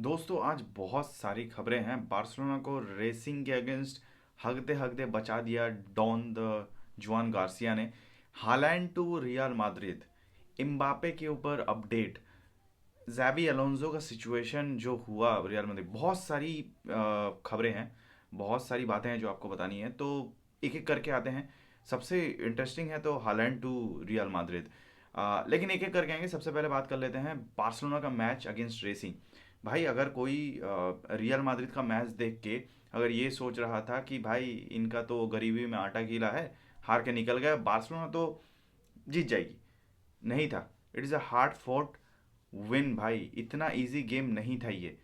दोस्तों आज बहुत सारी खबरें हैं। बार्सिलोना को रेसिंग के अगेंस्ट हगते हगते बचा दिया डॉन द जुआन गार्सिया ने। Haaland to Real Madrid, Mbappe के ऊपर अपडेट, ज़ाबी अलोंसो का सिचुएशन जो हुआ रियल माद्रिद, बहुत सारी खबरें हैं, बहुत सारी बातें हैं जो आपको बतानी है। तो एक एक करके आते हैं। सबसे इंटरेस्टिंग है तो हालैंड टू रियल माद्रिद। लेकिन एक एक करके आएंगे। सबसे पहले बात कर लेते हैं बार्सिलोना का मैच अगेंस्ट रेसिंग। भाई अगर कोई रियल माद्रिद का मैच देख के अगर ये सोच रहा था कि भाई इनका तो गरीबी में आटा गीला है, हार के निकल गया, बार्सिलोना तो जीत जाएगी, नहीं था। It is a hard fought win भाई, इतना इजी गेम नहीं था ये।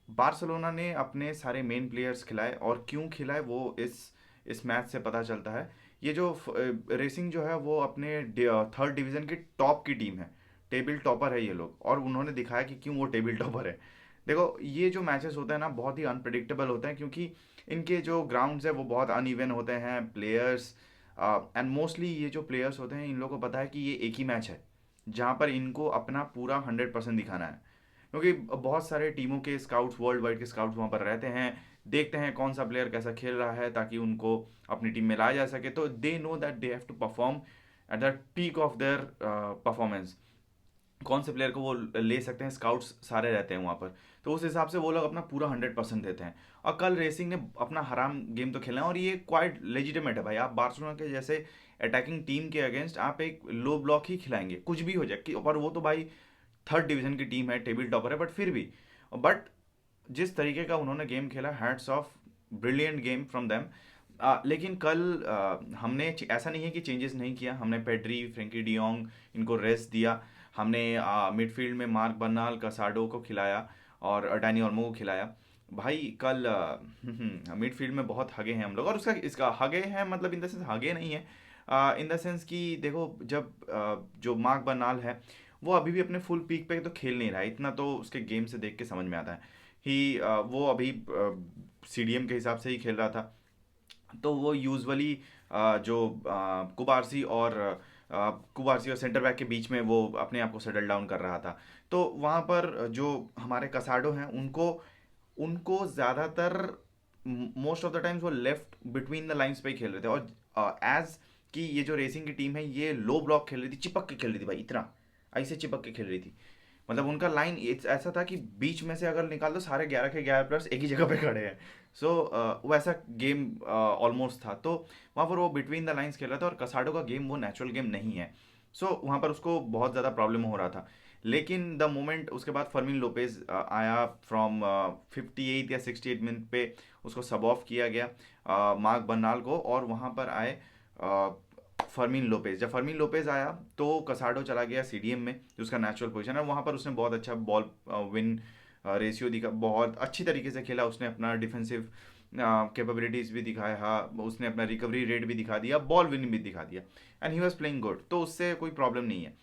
बार्सिलोना ने अपने सारे मेन प्लेयर्स खिलाए, और क्यों खिलाए वो इस मैच से पता चलता है। ये जो रेसिंग जो है वो अपने थर्ड डिवीज़न की टॉप की टीम है, टेबल टॉपर है ये लोग, और उन्होंने दिखाया कि क्यों वो टेबल टॉपर है। देखो ये जो मैचेस होते हैं ना बहुत ही अनप्रडिक्टेबल होते हैं, क्योंकि इनके जो ग्राउंड्स है वो बहुत अनइवन होते हैं। प्लेयर्स एंड मोस्टली ये जो प्लेयर्स होते हैं इन लोगों को पता है कि ये एक ही मैच है जहाँ पर इनको अपना पूरा 100% दिखाना है, क्योंकि बहुत सारे टीमों के स्काउट्स, वर्ल्ड वाइड के स्काउट्स वहाँ पर रहते हैं, देखते हैं कौन सा प्लेयर कैसा खेल रहा है ताकि उनको अपनी टीम में लाया जा सके। तो they know that they have to perform at the peak of their performance. कौन से प्लेयर को वो ले सकते हैं, स्काउट्स सारे रहते हैं वहाँ पर। तो उस हिसाब से वो लोग अपना पूरा 100% देते हैं। और कल रेसिंग ने अपना हराम गेम तो खेला है, और ये क्वाइट लेजिटिमेट है भाई। आप बार्सिलोना के जैसे अटैकिंग टीम के अगेंस्ट आप एक लो ब्लॉक ही खिलाएंगे, कुछ भी हो जाए पर वो तो भाई थर्ड डिवीजन की टीम है, टेबल टॉपर है, बट फिर भी। बट जिस तरीके का उन्होंने गेम खेला, hats off, brilliant game from them. लेकिन कल हमने ऐसा नहीं है कि चेंजेस नहीं किया। हमने पेड्री, फ्रेंकी डियोंग, इनको रेस्ट दिया। हमने मिडफील्ड में मार्क बर्नाल, कसाडो को खिलाया, और डैनी ओल्मो को खिलाया। भाई कल मिडफील्ड में बहुत हगे हैं हम लोग, और उसका इसका हगे हैं मतलब इन द सेंस हगे नहीं है, इन द सेंस कि देखो जब जो मार्क बर्नाल है वो अभी भी अपने फुल पीक पे तो खेल नहीं रहा है, इतना तो उसके गेम से देख के समझ में आता है ही। वो अभी सीडीएम के हिसाब से ही खेल रहा था। तो वो यूजुअली जो कुबारसी और सेंटर बैक के बीच में वो अपने आप को सेटल डाउन कर रहा था। तो वहाँ पर जो हमारे कसाडो हैं उनको उनको ज़्यादातर मोस्ट ऑफ द टाइम्स वो लेफ्ट बिटवीन द लाइंस पे ही खेल रहे थे। और एज कि ये जो रेसिंग की टीम है ये लो ब्लॉक खेल रही थी, चिपक के खेल रही थी भाई, इतना ऐसे चिपक के खेल रही थी। मतलब उनका लाइन ऐसा था कि बीच में से अगर निकाल दो सारे 11 के 11 प्लेयर्स एक ही जगह पे खड़े हैं। सो वैसा गेम ऑलमोस्ट था। तो वहाँ पर वो बिटवीन द लाइंस खेल रहा था, और कसाडो का गेम वो नेचुरल गेम नहीं है। सो वहाँ पर उसको बहुत ज़्यादा प्रॉब्लम हो रहा था। लेकिन द मोमेंट उसके बाद फर्मिन लोपेज आया फ्रॉम 58 या 68 मिनट पे, उसको सब ऑफ किया गया मार्क बर्नाल को, और वहाँ पर आए फर्मिन लोपेज। जब फर्मिन लोपेज आया तो कसाडो चला गया सीडीएम में, जो उसका नेचुरल पोजीशन है। वहाँ पर उसने बहुत अच्छा बॉल विन रेशियो दिखा, बहुत अच्छी तरीके से खेला उसने, अपना डिफेंसिव कैपेबिलिटीज़ भी दिखाया, हाँ उसने अपना रिकवरी रेट भी दिखा दिया, बॉल विन भी दिखा दिया, and he was playing good. तो उससे कोई प्रॉब्लम नहीं है।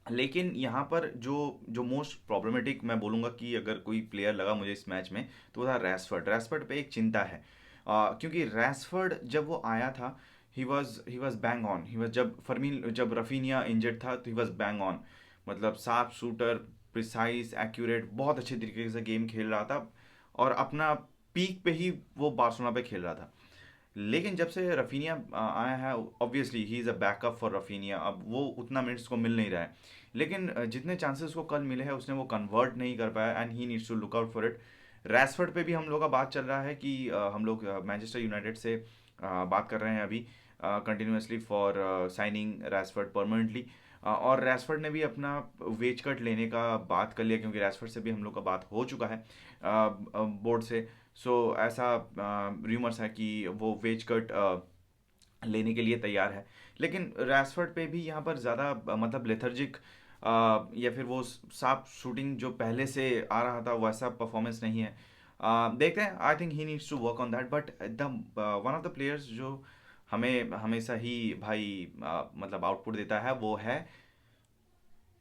लेकिन यहाँ पर जो जो मोस्ट प्रॉब्लमेटिक मैं बोलूँगा कि अगर कोई प्लेयर लगा मुझे इस मैच में, तो वो था रैशफर्ड। रैशफर्ड पे एक चिंता है, क्योंकि रैशफर्ड जब वो आया था he was bang on. He was जब रफीनिया इंजर्ड था तो ही वॉज बैंग ऑन। मतलब साफ शूटर, प्रिसाइज, एक्यूरेट, बहुत अच्छे तरीके से गेम खेल रहा था, और अपना पीक पे ही वो बार्सिलोना पे खेल रहा था। लेकिन जब से रफीनिया आया है, obviously he is a backup for Raphinha, अब वो उतना मिनट्स को मिल नहीं रहा है। लेकिन जितने चांसेस को कल मिले हैं उसने वो कन्वर्ट नहीं कर पाया, and he needs to look out for it. Rashford पे भी हम लोग का बात चल रहा है कि हम लोग मैनचेस्टर यूनाइटेड से बात कर रहे हैं अभी continuously for signing Rashford permanently. और रैशफर्ड ने भी अपना वेज कट लेने का बात कर लिया, क्योंकि रैशफर्ड से भी हम लोग का बात हो चुका है बोर्ड से। सो ऐसा र्यूमर्स है कि वो वेज कट लेने के लिए तैयार है। लेकिन रैशफर्ड पे भी यहाँ पर ज़्यादा मतलब लेथर्जिक या फिर वो साफ शूटिंग जो पहले से आ रहा था वैसा परफॉर्मेंस नहीं है। देखते हैं, I think he needs to work on that. But the one of the players जो हमें हमेशा ही भाई मतलब आउटपुट देता है वो है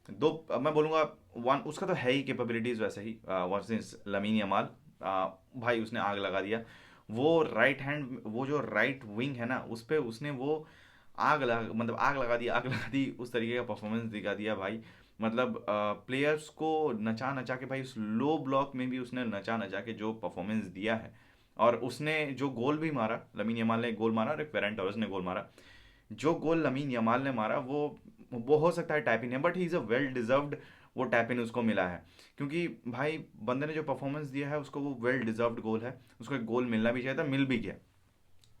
दो, मैं बोलूँगा वन उसका तो है ही कैपेबिलिटीज़ वैसे ही, वर्सेस लमीन यमाल। भाई उसने आग लगा दिया। वो राइट हैंड, वो जो राइट विंग है ना उस पे उसने वो आग लगा, मतलब आग लगा दी, आग लगा दी, उस तरीके का परफॉर्मेंस दिखा दिया भाई। मतलब प्लेयर्स को नचा नचा के भाई, उस लो ब्लॉक में भी उसने नचा नचा के जो परफॉर्मेंस दिया है, और उसने जो गोल भी मारा, लमीन यमाल ने एक गोल मारा और एक फेरन टोरेस ने गोल मारा। जो गोल लमीन यमाल ने मारा वो हो सकता है टैप इन है, but he is a well deserved, वो टैप इन उसको मिला है। क्योंकि भाई बंदे ने जो परफॉर्मेंस दिया है उसको, वो वेल डिजर्व्ड गोल है, उसको एक गोल मिलना भी चाहिए था, मिल भी गया।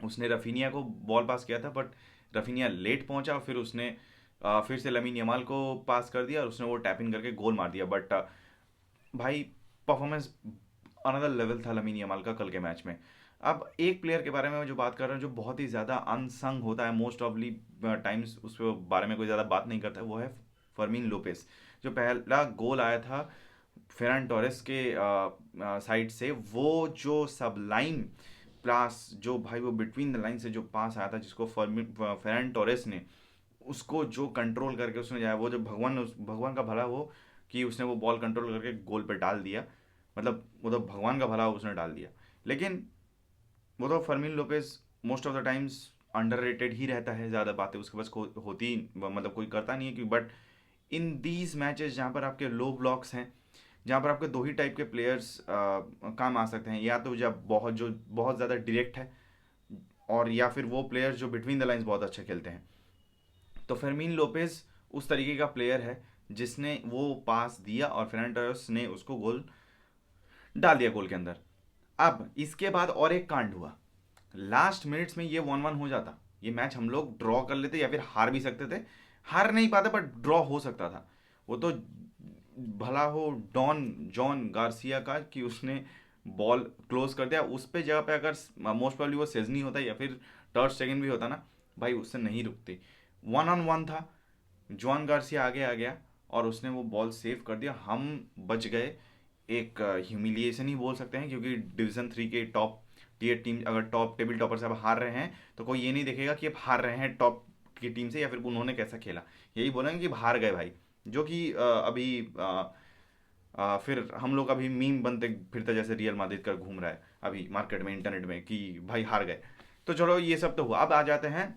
उसने रफीनिया को बॉल पास किया था, बट रफीनिया लेट पहुंचा, फिर उसने फिर से लमीन यमाल को पास कर दिया और उसने वो टैप इन करके गोल मार दिया। बट भाई परफॉर्मेंस अनदर लेवल था लमीन यमाल का कल के मैच में। अब एक प्लेयर के बारे में मैं जो बात कर रहा हूँ जो बहुत ही ज़्यादा अनसंग होता है, मोस्ट ऑफली टाइम्स उस बारे में कोई ज़्यादा बात नहीं करता है, वो है फर्मीन लोपेस। जो पहला गोल आया था फेरन टोरेस के साइड से, वो जो सब लाइन पास, जो भाई वो बिटवीन द लाइन से जो पास आया था, जिसको फेरन टोरेस ने उसको जो कंट्रोल करके उसने जाया, वो जो भगवान का भला हो कि उसने वो बॉल कंट्रोल करके गोल पे डाल दिया। मतलब वो तो भगवान का भला उसने डाल दिया। लेकिन वो तो Fermin Lopez most of the times underrated ही रहता है, ज़्यादा बातें उसके पास होती, मतलब कोई करता नहीं है कि। बट इन दीज मैचेस जहाँ पर आपके लो ब्लॉक्स हैं, जहाँ पर आपके दो ही टाइप के प्लेयर्स काम आ सकते हैं, या तो जब बहुत ज़्यादा डायरेक्ट है, और या फिर वो प्लेयर्स जो बिटवीन द लाइंस बहुत अच्छा खेलते हैं। तो फर्मीन लोपेज उस तरीके का प्लेयर है जिसने वो पास दिया और फर्नांडोस ने उसको गोल डाल दिया गोल के अंदर। अब इसके बाद और एक कांड हुआ, लास्ट मिनट्स में ये 1-1 हो जाता, ये मैच हम लोग ड्रॉ कर लेते या फिर हार भी सकते थे। हार नहीं पाते बट ड्रॉ हो सकता था। वो तो भला हो डॉन जॉन गार्सिया का कि उसने बॉल क्लोज कर दिया, उस पे जगह पे अगर मोस्ट प्रॉब्ली वो सेजनी होता है या फिर टर्च सेकंड भी होता ना, भाई उससे नहीं रुकती। 1-on-1 था, जॉन गार्सिया आगे आ गया और उसने वो बॉल सेव कर दिया, हम बच गए। एक ह्यूमिलिएशन ही बोल सकते हैं, क्योंकि डिवीजन 3 के टॉप टीयर टीम, अगर टॉप टेबल टॉपर से आप हार रहे हैं तो कोई ये नहीं देखेगा कि आप हार रहे हैं टॉप की टीम से या फिर उन्होंने कैसा खेला, यही बोलेंगे कि हार गए भाई। जो कि अभी फिर हम लोग अभी मीम बनते फिरते जैसे रियल माद्रिद का घूम रहा है अभी मार्केट में, इंटरनेट में, कि भाई हार गए। तो चलो ये सब तो हुआ, अब आ जाते हैं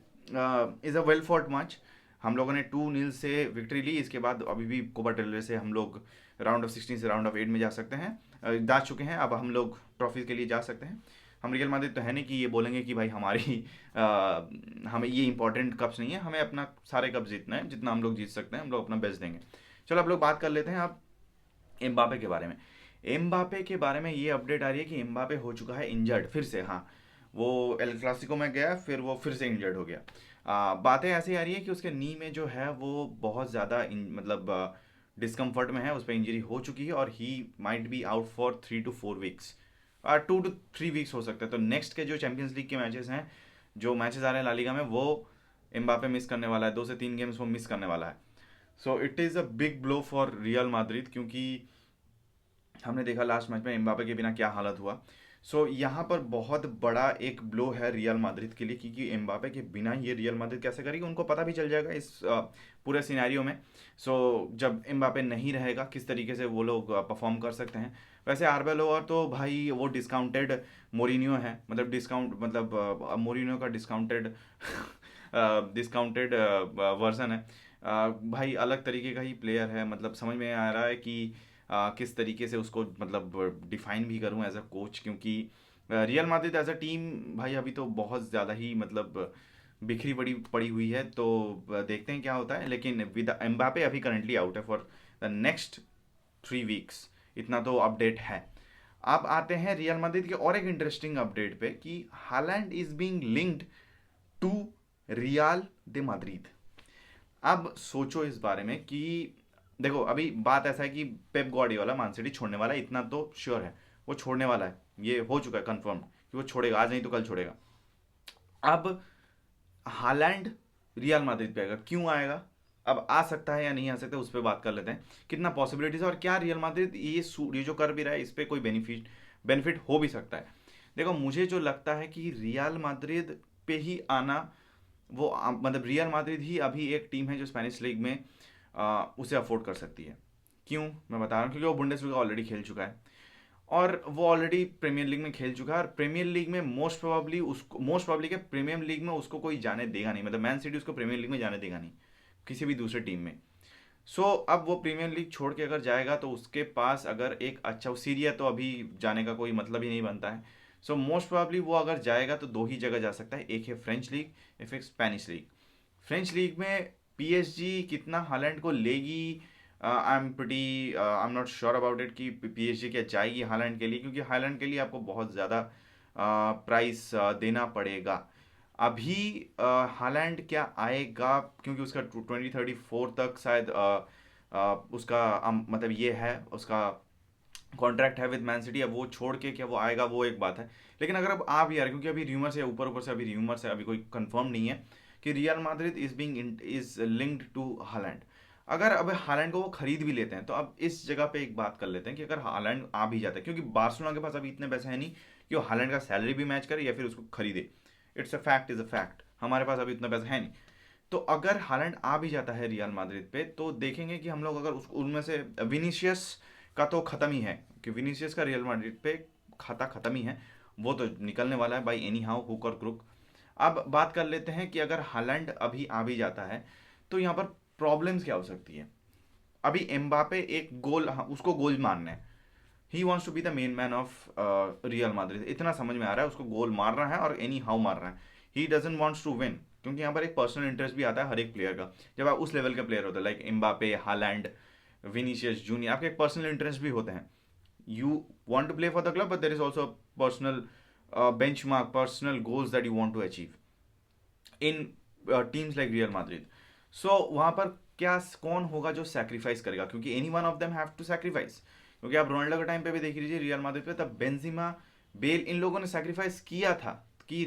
is a well fought match. हम लोगों ने 2-0 से विक्ट्री ली। इसके बाद अभी भी कोपा टेलर से हम लोग राउंड ऑफ 16 से राउंड ऑफ 8 में जा सकते हैं, जा चुके हैं। अब हम लोग ट्रॉफी के लिए जा सकते हैं। हम रियल माद्रिद तो है नहीं कि ये बोलेंगे कि भाई हमारी हमें ये इंपॉर्टेंट कप्स नहीं है, हमें अपना सारे कप जीतना है, जितना हम लोग जीत सकते हैं हम लोग अपना बेस्ट देंगे। चलो अब लोग बात कर लेते हैं अब एम्बापे के बारे में। एम्बापे के बारे में ये अपडेट आ रही है कि एम्बापे हो चुका है इंजर्ड फिर से। हाँ, वो एल क्लासिको में गया, फिर वो फिर से इंजर्ड हो गया। बातें ऐसी आ रही है कि उसके नी में जो है वो बहुत ज़्यादा मतलब डिस्कम्फर्ट में है, उस पर इंजरी हो चुकी है और he might be out for 3 to 4 weeks, 2 to 3 weeks हो सकता है। तो नेक्स्ट के जो चैंपियंस लीग के मैचेस हैं, जो मैचेस आ रहे हैं ला लीगा में, वो एम्बापे मिस करने वाला है, 2 से 3 गेम्स वो मिस करने वाला है। So it is a big blow for real Madrid, क्योंकि हमने देखा लास्ट मैच में एम्बापे के बिना क्या हालत हुआ। सो यहाँ पर बहुत बड़ा एक ब्लो है रियल माद्रिद के लिए, क्योंकि एम्बापे के बिना ये रियल माद्रिद कैसे करेगी, उनको पता भी चल जाएगा इस पूरे सिनेरियो में। जब एम्बापे नहीं रहेगा किस तरीके से वो लोग परफॉर्म कर सकते हैं। वैसे आर्बेलोर तो भाई वो डिस्काउंटेड मोरिनियो है, मतलब डिस्काउंट, मतलब मोरिनियो का डिस्काउंटेड डिस्काउंटेड वर्जन है। भाई अलग तरीके का ही प्लेयर है, मतलब समझ में आ रहा है कि किस तरीके से उसको मतलब डिफाइन भी करूं एज अ कोच, क्योंकि Real Madrid as a team भाई अभी तो बहुत ज़्यादा ही मतलब बिखरी पड़ी पड़ी हुई है। तो देखते हैं क्या होता है, लेकिन विद एम्बापे अभी करंटली आउट है फॉर द नेक्स्ट 3 वीक्स, इतना तो अपडेट है। अब आते हैं रियल माद्रिद के और एक इंटरेस्टिंग अपडेट पे कि Haaland is being linked to Real de Madrid. अब सोचो इस बारे में कि देखो अभी बात ऐसा है कि पेप गार्डियोला मान सिटी छोड़ने वाला है, इतना तो श्योर है, वो छोड़ने वाला है, ये हो चुका है कंफर्म कि वो छोड़ेगा, आज नहीं तो कल छोड़ेगा। अब हालैंड रियल माद्रिद पे आएगा, क्यों आएगा, अब आ सकता है या नहीं आ सकता, उस पर बात कर लेते हैं। कितना पॉसिबिलिटीज है और क्या रियल माद्रिद ये जो कर भी रहा है इस पर कोई बेनिफिट बेनिफिट हो भी सकता है। देखो मुझे जो लगता है कि रियल माद्रिद पे ही आना, वो मतलब रियल माद्रिद ही अभी एक टीम है जो स्पेनिश लीग में उसे अफोर्ड कर सकती है। क्यों मैं बता रहा हूँ, क्योंकि वो बुंडेसलीगा ऑलरेडी खेल चुका है और वो ऑलरेडी प्रीमियर लीग में खेल चुका है, और प्रीमियर लीग में मोस्ट प्रोबेबली के प्रीमियर लीग में उसको कोई जाने देगा नहीं, मतलब मैन सिटी उसको प्रीमियर लीग में जाने देगा नहीं किसी भी दूसरे टीम में। सो अब वो प्रीमियर लीग छोड़ के अगर जाएगा तो उसके पास अगर एक अच्छा, सीरिया तो अभी जाने का कोई मतलब ही नहीं बनता है। सो मोस्ट प्रोबेबली वो अगर जाएगा तो दो ही जगह जा सकता है, एक है फ्रेंच लीग, या फिर स्पेनिश लीग। फ्रेंच लीग में पीएसजी कितना हालैंड को लेगी, I am not sure about it कि पीएसजी क्या जाएगी हालैंड के लिए, क्योंकि हालैंड के लिए आपको बहुत ज़्यादा प्राइस देना पड़ेगा। अभी हालैंड क्या आएगा, क्योंकि उसका 2034 तक शायद उसका मतलब ये है उसका कॉन्ट्रैक्ट है विद मैन सिटी। अब वो छोड़ के क्या वो आएगा, वो एक बात है। लेकिन अगर अब आ भी आ रहा है, क्योंकि अभी र्यूमर्स है, ऊपर ऊपर से अभी र्यूमर्स है, अभी कोई कंफर्म नहीं है कि Real Madrid is linked to Haaland. अगर अब हालैंड को वो खरीद भी लेते हैं, तो अब इस जगह पे एक बात कर लेते हैं कि अगर हालैंड आ भी जाता है, क्योंकि बार्सिलोना के पास अभी इतने पैसे हैं नहीं कि वो हालैंड का सैलरी भी मैच करे या फिर उसको खरीदे। It's a fact, is a fact, हमारे पास अभी इतना पैसा है नहीं। तो अगर हालैंड आ भी जाता है रियल माद्रिद पे, तो देखेंगे कि हम लोग अगर उस उनमें से विनीशियस का तो खत्म ही है, कि विनीसियस का रियल मैड्रिड पे खाता खत्म ही है, वो तो निकलने वाला है बाई एनी हाउ, हुक और क्रुक। अब बात कर लेते हैं कि अगर हालैंड अभी आ भी जाता है तो यहाँ पर प्रॉब्लम्स क्या हो सकती है। अभी एम्बापे एक गोल, हाँ, उसको गोल मारना है। He wants to be the main man of Real Madrid, इतना समझ में आ रहा है, उसको गोल मार रहा है और एनी हाउ मार रहा है। He doesn't wants to win, क्योंकि यहाँ पर एक पर्सनल इंटरेस्ट भी आता है हर एक प्लेयर का। जब आप उस लेवल के प्लेयर होते हैं like Mbappe, Holland, Vinicius junior, आपके एक पर्सनल इंटरेस्ट भी होते हैं। You want to play for the club, but there is also a personal benchmark, personal goals that you want to achieve in teams like Real Madrid. So वहाँ पर क्या कौन होगा जो सेक्रीफाइस करेगा, क्योंकि any one of them have to sacrifice. क्योंकि आप रोनाल्डो के टाइम पे भी देख लीजिए रियल माद्रिद पे, तब बेंजिमा, बेल, इन लोगों ने सेक्रीफाइस किया था कि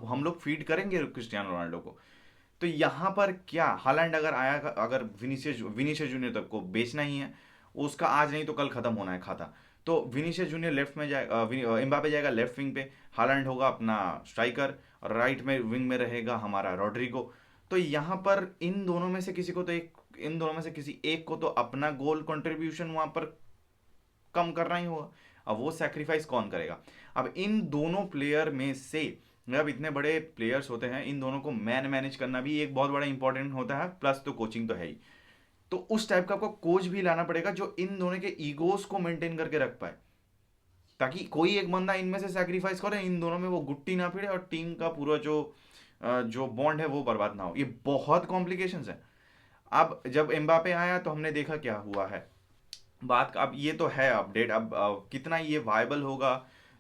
हम लोग फीड करेंगे क्रिस्टियानो रोनाल्डो को। तो यहाँ पर क्या हालैंड अगर आया, अगर विनीशियस जूनियर तक को बेचना ही है, उसका आज नहीं तो कल खत्म होना है खाता। तो विनीशियस जूनियर लेफ्ट में जाएगा, एम्बापे जाएगा लेफ्ट विंग पे, हालैंड होगा अपना स्ट्राइकर, और राइट में विंग में रहेगा हमारा रॉड्रिगो। तो यहाँ पर इन दोनों में से किसी को तो एक, इन दोनों में से किसी एक को तो अपना गोल कंट्रीब्यूशन वहां पर कम करना ही होगा। अब वो सेक्रीफाइस कौन करेगा। अब इन दोनों प्लेयर में से, जब इतने बड़े प्लेयर्स होते हैं, इन दोनों को मैनेज करना भी एक बहुत बड़ा इंपॉर्टेंट होता है, प्लस तो कोचिंग तो है ही। तो उस टाइप का आपको कोच भी लाना पड़ेगा जो इन दोनों के ईगोस को मेंटेन करके रख पाए, ताकि कोई एक बंदा इनमें से सैक्रिफाइस करे, इन दोनों में वो गुट्टी ना भिड़े और टीम का पूरा जो बॉन्ड है वो बर्बाद ना हो। ये बहुत कॉम्प्लिकेशंस है। अब जब एम्बापे आया तो हमने देखा क्या हुआ है। बात अब ये तो है अपडेट, अब कितना ये वायबल होगा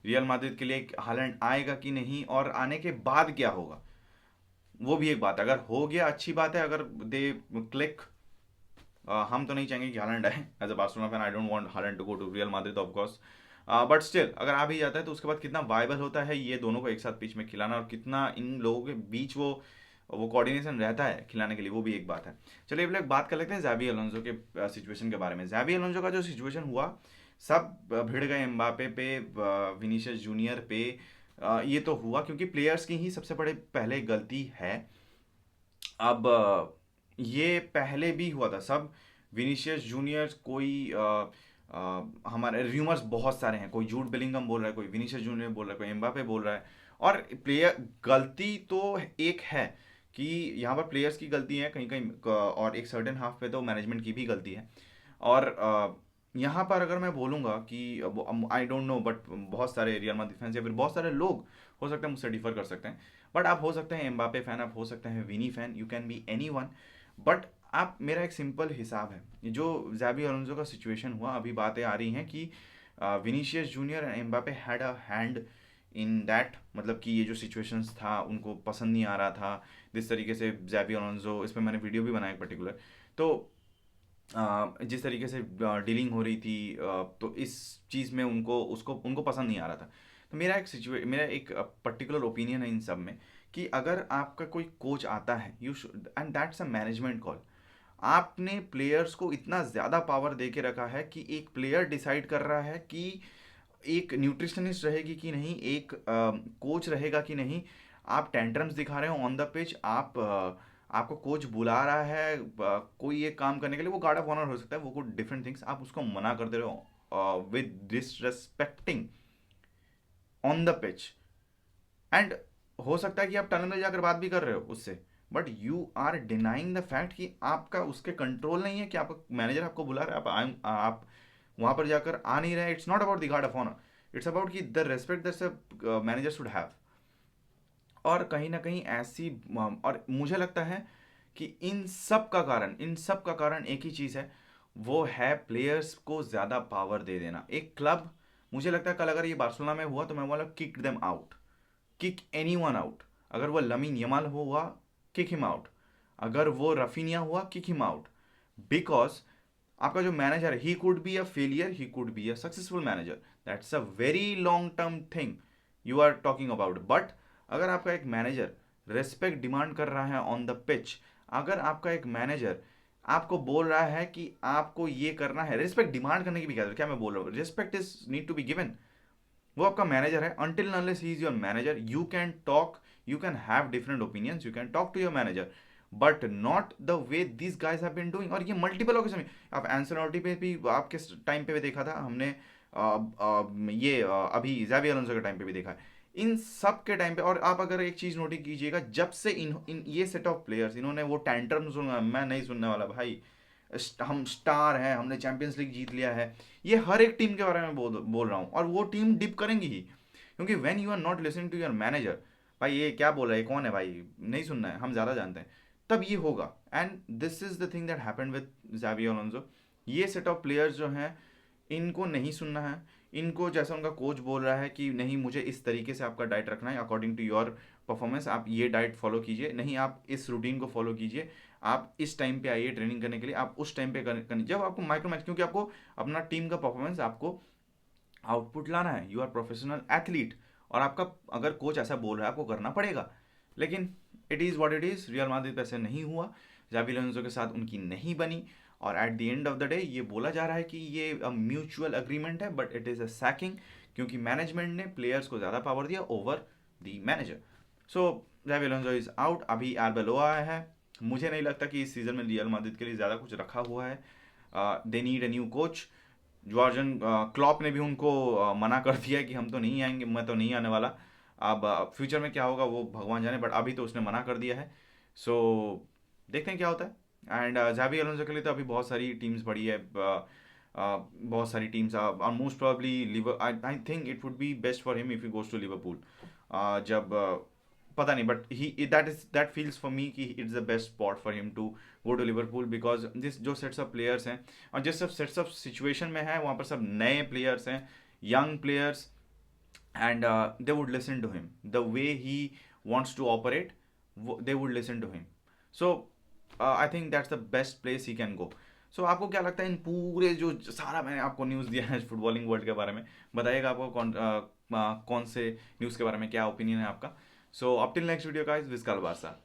रियल माद्रिद के लिए, हालैंड आएगा कि नहीं, और आने के बाद क्या होगा, वो भी एक बात है। अगर हो गया अच्छी बात है, अगर दे क्लिक, हम तो नहीं चाहेंगे कि हालैंड आए। As a Barcelona fan I don't want Haaland to go to Real Madrid of course, but still अगर आ भी जाता है तो उसके बाद कितना वायबल होता है ये दोनों को एक साथ पिच में खिलाना, और कितना इन लोगों के बीच वो कोऑर्डिनेशन रहता है खिलाने के लिए, वो भी एक बात है। चलिए अब लोग बात कर लेते हैं ज़ावी अलोंसो के सिचुएशन के बारे में। ज़ावी अलोंसो का जो सिचुएशन हुआ, सब भिड़ गए एम्बापे पे, विनीशियस जूनियर पे। ये तो हुआ क्योंकि प्लेयर्स की ही सबसे बड़े पहले गलती है। अब ये पहले भी हुआ था सब, विनीशियस जूनियर कोई हमारे र्यूमर्स बहुत सारे हैं, कोई जूड बेलिंगम बोल रहा है, कोई विनीशियस जूनियर बोल रहा है, कोई एम्बापे बोल रहा है। और प्लेयर गलती तो एक है कि यहाँ पर प्लेयर्स की गलती है कहीं कहीं, और एक सर्टेन हाफ पे तो मैनेजमेंट की भी गलती है। और यहाँ पर अगर मैं बोलूँगा कि आई डोंट नो, बट बहुत सारे रियल माद्रिद फैंस या फिर बहुत सारे लोग हो सकते हैं मुझसे डिफर कर सकते हैं, बट आप हो सकते हैं एम्बापे फैन, आप हो सकते हैं Vini fan, you can be anyone. But आप, मेरा एक सिंपल हिसाब है, ये जो ज़ाबी अलोंसो का सिचुएशन हुआ, अभी बातें आ रही हैं कि Vinicius junior and Mbappe had a hand in that, मतलब कि ये जो सिचुएशंस था उनको पसंद नहीं आ रहा था जिस तरीके से ज़ाबी अलोंसो, इस पर मैंने वीडियो भी बनाया पर्टिकुलर। तो जिस तरीके से डीलिंग हो रही थी, तो इस चीज़ में उनको पसंद नहीं आ रहा था। तो मेरा एक पर्टिकुलर ओपिनियन है इन सब में, कि अगर आपका कोई कोच आता है, you should, and that's a management call. आपने प्लेयर्स को इतना ज़्यादा पावर दे के रखा है कि एक प्लेयर डिसाइड कर रहा है कि एक न्यूट्रिशनिस्ट रहेगी कि नहीं, एक कोच रहेगा कि नहीं। आप टेंट्रम्स दिखा रहे हो ऑन द पिच, आपको कोच बुला रहा है कोई एक काम करने के लिए, वो गार्ड ऑफ ऑनर हो सकता है, वो कुछ डिफरेंट थिंग्स, आप उसको मना कर दे रहे हो with disrespecting on the pitch. And हो सकता है कि आप टनल में जाकर बात भी कर रहे हो उससे, but you are denying the fact कि आपका उसके कंट्रोल नहीं है कि आपका मैनेजर आपको बुला रहा है, आप वहां पर जाकर आ नहीं रहे। It's not about the guard of honour, it's about कि the respect that manager should have. और कहीं ना कहीं ऐसी और मुझे लगता है कि इन सब का कारण एक ही चीज़ है, वो है प्लेयर्स को ज़्यादा पावर दे देना। एक क्लब, मुझे लगता है कल अगर ये बार्सिलोना में हुआ तो मैं बोला kick them out, kick any one out. अगर वो लमीन यमाल हुआ, किक हिम आउट। अगर वो रफीनिया हुआ, किक हिम आउट। बिकॉज आपका जो मैनेजर है, he could be a failure, he could be a successful manager, that's a very long term thing you are talking about. But अगर आपका एक manager respect demand कर रहा है ऑन द पिच, अगर आपका एक मैनेजर आपको बोल रहा है कि आपको ये करना है, रिस्पेक्ट डिमांड करने की भी क्या मैं बोल रहा हूँ, respect is need to be given. वो आपका मैनेजर है, until unless he is your manager you can talk, you can have different opinions, you can talk to your manager, but not the way this guys have been doing. और ये multiple occasion में, आप एंसोनाटी पे भी आपके time पे भी देखा था हमने, अभी ज़ावी अलोंसो के टाइम पे भी देखा है, इन सब के टाइम पे। और आप अगर एक चीज़ नोटिस कीजिएगा, जब से इन ये सेट ऑफ प्लेयर्स इन्होंने वो टैंट्रम सुना, मैं नहीं सुनने वाला भाई, हम स्टार हैं, हमने चैंपियंस लीग जीत लिया है, ये हर एक टीम के बारे में बोल रहा हूँ, और वो टीम डिप करेंगी ही। क्योंकि when you are not listening to your manager, भाई ये क्या बोल रहा है, कौन है भाई, नहीं सुनना है, हम ज़्यादा जानते हैं, तब ये होगा। And this is the thing that happened with Xavi Alonso. ये सेट ऑफ प्लेयर्स जो हैं, इनको नहीं सुनना है, इनको जैसा उनका कोच बोल रहा है कि नहीं मुझे इस तरीके से आपका डाइट रखना है अकॉर्डिंग टू योर परफॉर्मेंस, आप ये डाइट फॉलो कीजिए, नहीं आप इस रूटीन को फॉलो कीजिए, आप इस टाइम पे आइए ट्रेनिंग करने के लिए, आप उस टाइम पे करनी, जब आपको माइक्रो मैच, क्योंकि आपको अपना टीम का परफॉर्मेंस, आपको आउटपुट लाना है, यू आर प्रोफेशनल एथलीट, और आपका अगर कोच ऐसा बोल रहा है आपको करना पड़ेगा। लेकिन it is what it is, real Madrid पे ऐसे नहीं हुआ, जावी लोरेंजो के साथ उनकी नहीं बनी, और at the end of the day ये बोला जा रहा है कि ये म्यूचुअल अग्रीमेंट है, but it is a sacking, क्योंकि मैनेजमेंट ने प्लेयर्स को ज़्यादा पावर दिया ओवर द मैनेजर। सो जावी लोरेंजो इज़ आउट। अभी आर्बेलोआ आया है, मुझे नहीं लगता कि इस सीज़न में रियल माद्रिद के लिए ज़्यादा कुछ रखा हुआ है। They need a new coach. जॉर्जन Klopp ने भी उनको मना कर दिया है कि हम तो नहीं आएंगे, मैं तो नहीं आने वाला। अब फ्यूचर में क्या होगा वो भगवान जाने, बट अभी तो उसने मना कर दिया है। सो देखते हैं क्या होता है। एंड जावी अलोंसो के लिए तो अभी बहुत सारी टीम्स पड़ी है, बहुत सारी teams, most probably Liver, I think it would be best for him if he goes to Liverpool. जब पता नहीं, but he that feels for me कि it's the best spot for him to go to Liverpool, because this जो sets of players हैं और जिस सब sets of situation में है वहाँ पर सब नए प्लेयर्स हैं, young players, and they would listen to him the way he wants to operate. They would listen to him. So I think that's the best place he can go. So आपको क्या लगता है इन पूरे जो सारा मैंने आपको न्यूज़ दिया है फुटबॉलिंग वर्ल्ड के बारे में, बताइएगा आपको कौन से न्यूज़ के बारे में क्या ओपिनियन है आपका। So up till next video guys, विस्काल बारसा।